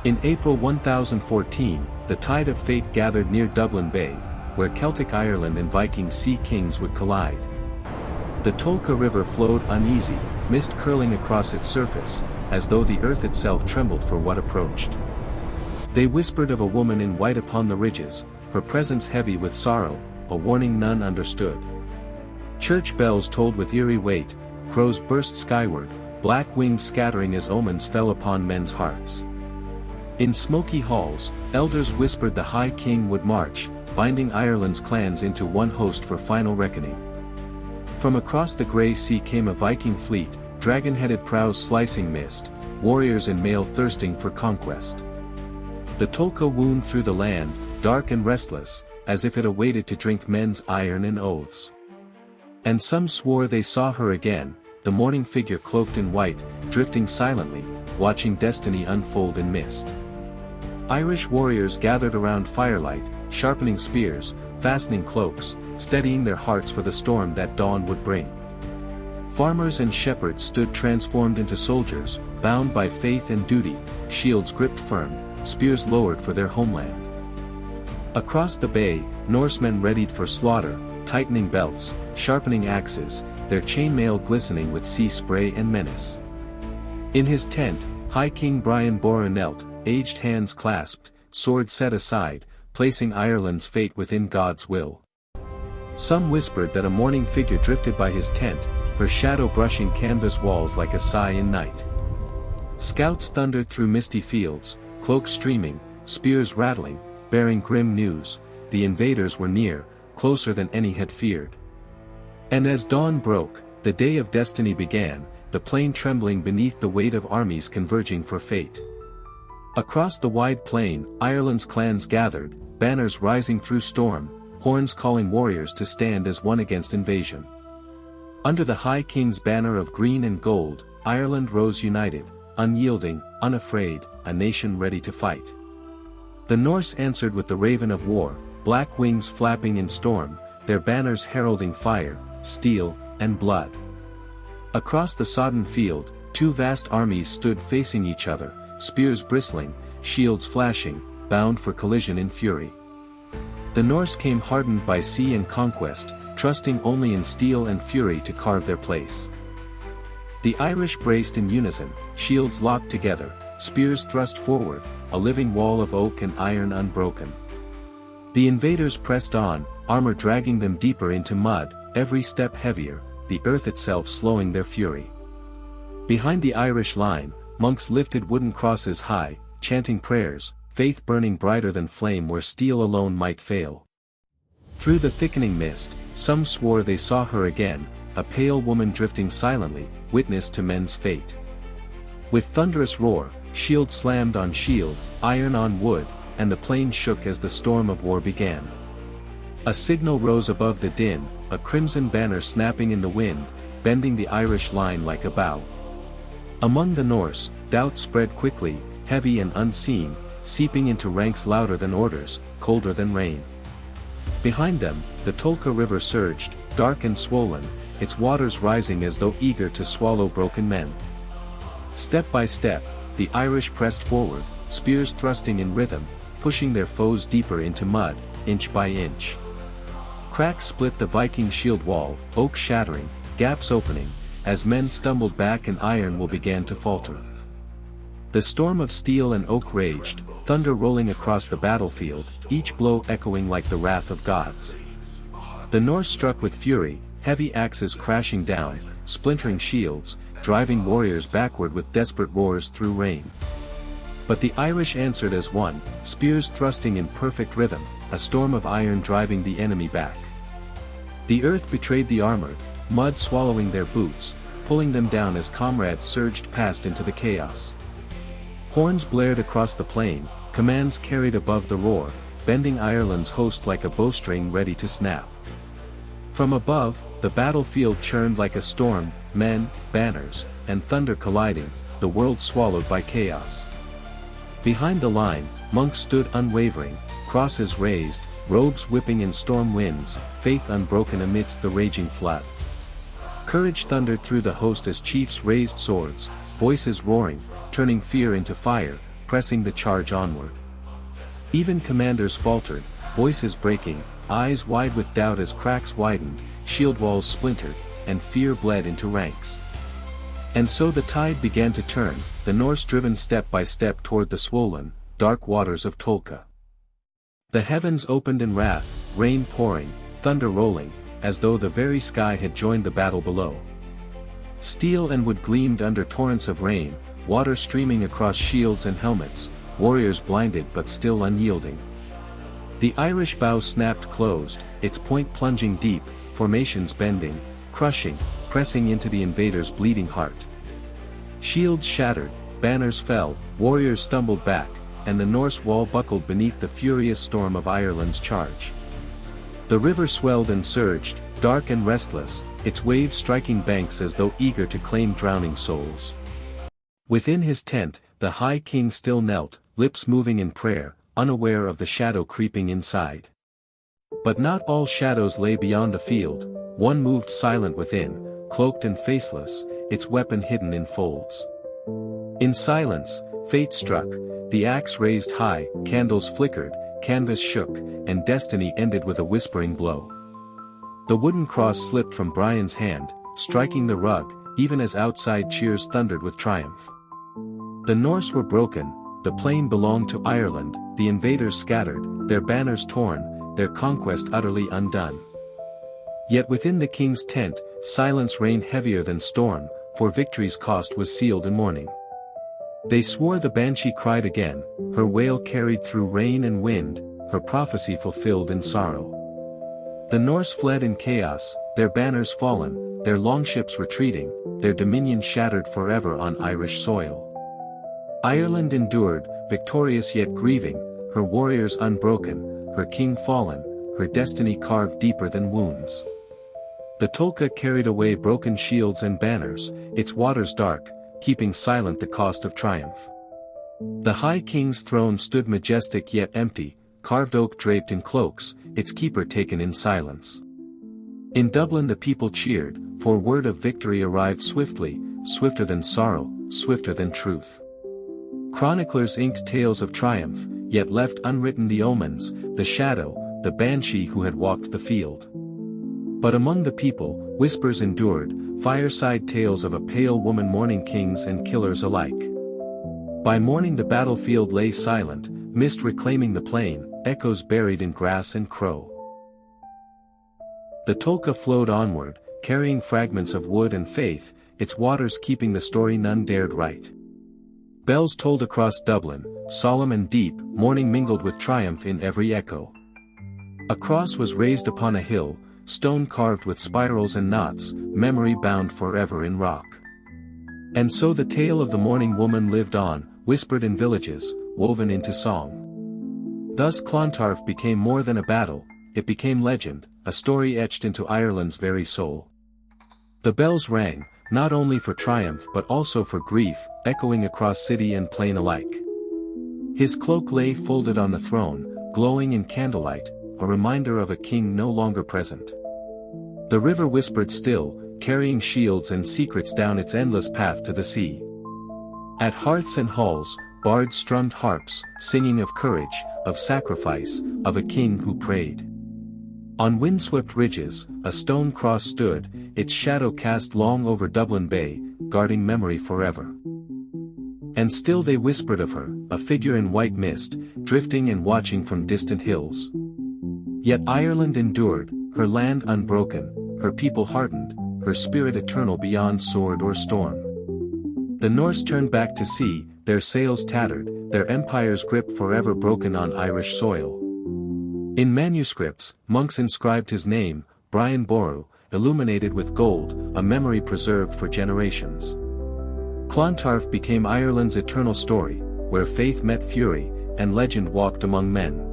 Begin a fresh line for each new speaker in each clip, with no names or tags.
In April 1014, the tide of fate gathered near Dublin Bay, where Celtic Ireland and Viking sea kings would collide. The Tolka River flowed uneasy, mist curling across its surface, as though the earth itself trembled for what approached. They whispered of a woman in white upon the ridges, her presence heavy with sorrow, a warning none understood. Church bells tolled with eerie weight, crows burst skyward, black wings scattering as omens fell upon men's hearts. In smoky halls, elders whispered the High King would march, binding Ireland's clans into one host for final reckoning. From across the grey sea came a Viking fleet, dragon-headed prows slicing mist, warriors in mail thirsting for conquest. The Tolka wound through the land, dark and restless, as if it awaited to drink men's iron and oaths. And some swore they saw her again, the morning figure cloaked in white, drifting silently, watching destiny unfold in mist. Irish warriors gathered around firelight, sharpening spears, fastening cloaks, steadying their hearts for the storm that dawn would bring. Farmers and shepherds stood transformed into soldiers, bound by faith and duty, shields gripped firm, spears lowered for their homeland. Across the bay, Norsemen readied for slaughter, tightening belts, sharpening axes, their chainmail glistening with sea spray and menace. In his tent, High King Brian Boru knelt, aged hands clasped, sword set aside, placing Ireland's fate within God's will. Some whispered that a mourning figure drifted by his tent, her shadow brushing canvas walls like a sigh in night. Scouts thundered through misty fields, cloaks streaming, spears rattling, bearing grim news, the invaders were near, closer than any had feared. And as dawn broke, the day of destiny began, the plain trembling beneath the weight of armies converging for fate. Across the wide plain, Ireland's clans gathered, banners rising through storm, horns calling warriors to stand as one against invasion. Under the High King's banner of green and gold, Ireland rose united, unyielding, unafraid, a nation ready to fight. The Norse answered with the raven of war, black wings flapping in storm, their banners heralding fire, steel, and blood. Across the sodden field, two vast armies stood facing each other, spears bristling, shields flashing, bound for collision in fury. The Norse came hardened by sea and conquest, trusting only in steel and fury to carve their place. The Irish braced in unison, shields locked together, spears thrust forward, a living wall of oak and iron unbroken. The invaders pressed on, armor dragging them deeper into mud, every step heavier, the earth itself slowing their fury. Behind the Irish line, monks lifted wooden crosses high, chanting prayers, faith burning brighter than flame where steel alone might fail. Through the thickening mist, some swore they saw her again, a pale woman drifting silently, witness to men's fate. With thunderous roar, shield slammed on shield, iron on wood, and the plain shook as the storm of war began. A signal rose above the din, a crimson banner snapping in the wind, bending the Irish line like a bow. Among the Norse, doubt spread quickly, heavy and unseen, seeping into ranks louder than orders, colder than rain. Behind them, the Tolka River surged, dark and swollen, its waters rising as though eager to swallow broken men. Step by step, the Irish pressed forward, spears thrusting in rhythm, pushing their foes deeper into mud, inch by inch. Cracks split the Viking shield wall, oak shattering, gaps opening, as men stumbled back and iron will began to falter. The storm of steel and oak raged, thunder rolling across the battlefield, each blow echoing like the wrath of gods. The Norse struck with fury, heavy axes crashing down, splintering shields, driving warriors backward with desperate roars through rain. But the Irish answered as one, spears thrusting in perfect rhythm, a storm of iron driving the enemy back. The earth betrayed the armored, mud swallowing their boots, pulling them down as comrades surged past into the chaos. Horns blared across the plain, commands carried above the roar, bending Ireland's host like a bowstring ready to snap. From above, the battlefield churned like a storm, men, banners, and thunder colliding, the world swallowed by chaos. Behind the line, monks stood unwavering, crosses raised, robes whipping in storm winds, faith unbroken amidst the raging flood. Courage thundered through the host as chiefs raised swords, voices roaring, turning fear into fire, pressing the charge onward. Even commanders faltered, voices breaking, eyes wide with doubt as cracks widened, shield walls splintered, and fear bled into ranks. And so the tide began to turn, the Norse driven step by step toward the swollen, dark waters of Tolka. The heavens opened in wrath, rain pouring, thunder rolling, as though the very sky had joined the battle below. Steel and wood gleamed under torrents of rain, water streaming across shields and helmets, warriors blinded but still unyielding. The Irish bow snapped closed, its point plunging deep, formations bending, crushing, pressing into the invader's bleeding heart. Shields shattered, banners fell, warriors stumbled back, and the Norse wall buckled beneath the furious storm of Ireland's charge. The river swelled and surged, dark and restless, its waves striking banks as though eager to claim drowning souls. Within his tent, the High King still knelt, lips moving in prayer, unaware of the shadow creeping inside. But not all shadows lay beyond the field, one moved silent within, cloaked and faceless, its weapon hidden in folds. In silence, fate struck, the axe raised high, candles flickered, canvas shook, and destiny ended with a whispering blow. The wooden cross slipped from Brian's hand, striking the rug, even as outside cheers thundered with triumph. The Norse were broken, the plain belonged to Ireland, the invaders scattered, their banners torn, their conquest utterly undone. Yet within the king's tent, silence reigned heavier than storm, for victory's cost was sealed in mourning. They swore the banshee cried again, her wail carried through rain and wind, her prophecy fulfilled in sorrow. The Norse fled in chaos, their banners fallen, their longships retreating, their dominion shattered forever on Irish soil. Ireland endured, victorious yet grieving, her warriors unbroken, her king fallen, her destiny carved deeper than wounds. The Tolka carried away broken shields and banners, its waters dark, keeping silent the cost of triumph. The High King's throne stood majestic yet empty, carved oak draped in cloaks, its keeper taken in silence. In Dublin the people cheered, for word of victory arrived swiftly, swifter than sorrow, swifter than truth. Chroniclers inked tales of triumph, yet left unwritten the omens, the shadow, the banshee who had walked the field. But among the people, whispers endured, fireside tales of a pale woman mourning kings and killers alike. By morning the battlefield lay silent, mist reclaiming the plain, echoes buried in grass and crow. The Tolka flowed onward, carrying fragments of wood and faith, its waters keeping the story none dared write. Bells tolled across Dublin, solemn and deep, mourning mingled with triumph in every echo. A cross was raised upon a hill, stone carved with spirals and knots, memory bound forever in rock. And so the tale of the mourning woman lived on, whispered in villages, woven into song. Thus Clontarf became more than a battle, it became legend, a story etched into Ireland's very soul. The bells rang, not only for triumph but also for grief, echoing across city and plain alike. His cloak lay folded on the throne, glowing in candlelight, a reminder of a king no longer present. The river whispered still, carrying shields and secrets down its endless path to the sea. At hearths and halls, bards strummed harps, singing of courage, of sacrifice, of a king who prayed. On windswept ridges, a stone cross stood, its shadow cast long over Dublin Bay, guarding memory forever. And still they whispered of her, a figure in white mist, drifting and watching from distant hills. Yet Ireland endured, her land unbroken, her people hardened, her spirit eternal beyond sword or storm. The Norse turned back to sea, their sails tattered, their empire's grip forever broken on Irish soil. In manuscripts, monks inscribed his name, Brian Boru, illuminated with gold, a memory preserved for generations. Clontarf became Ireland's eternal story, where faith met fury, and legend walked among men.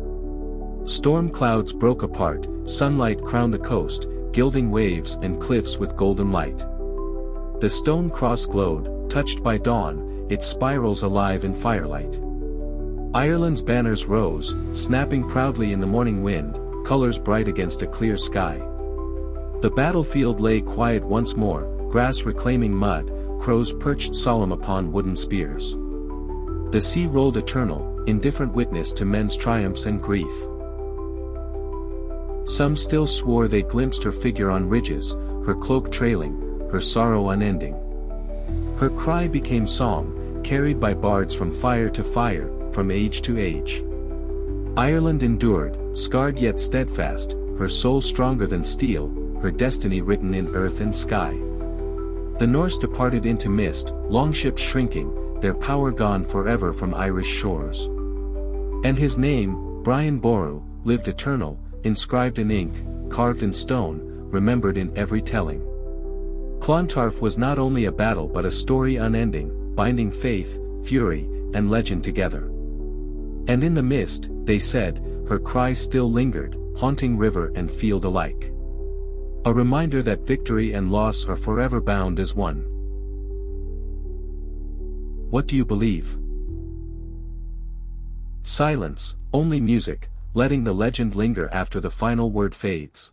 Storm clouds broke apart, sunlight crowned the coast, gilding waves and cliffs with golden light. The stone cross glowed, touched by dawn, its spirals alive in firelight. Ireland's banners rose, snapping proudly in the morning wind, colors bright against a clear sky. The battlefield lay quiet once more, grass reclaiming mud, crows perched solemn upon wooden spears. The sea rolled eternal, indifferent witness to men's triumphs and grief. Some still swore they glimpsed her figure on ridges, her cloak trailing, her sorrow unending. Her cry became song, carried by bards from fire to fire, from age to age. Ireland endured, scarred yet steadfast, her soul stronger than steel, her destiny written in earth and sky. The Norse departed into mist, longships shrinking, their power gone forever from Irish shores. And his name, Brian Boru, lived eternal, inscribed in ink, carved in stone, remembered in every telling. Clontarf was not only a battle but a story unending, binding faith, fury, and legend together. And in the mist, they said, her cry still lingered, haunting river and field alike. A reminder that victory and loss are forever bound as one. What do you believe? Silence, only music, letting the legend linger after the final word fades.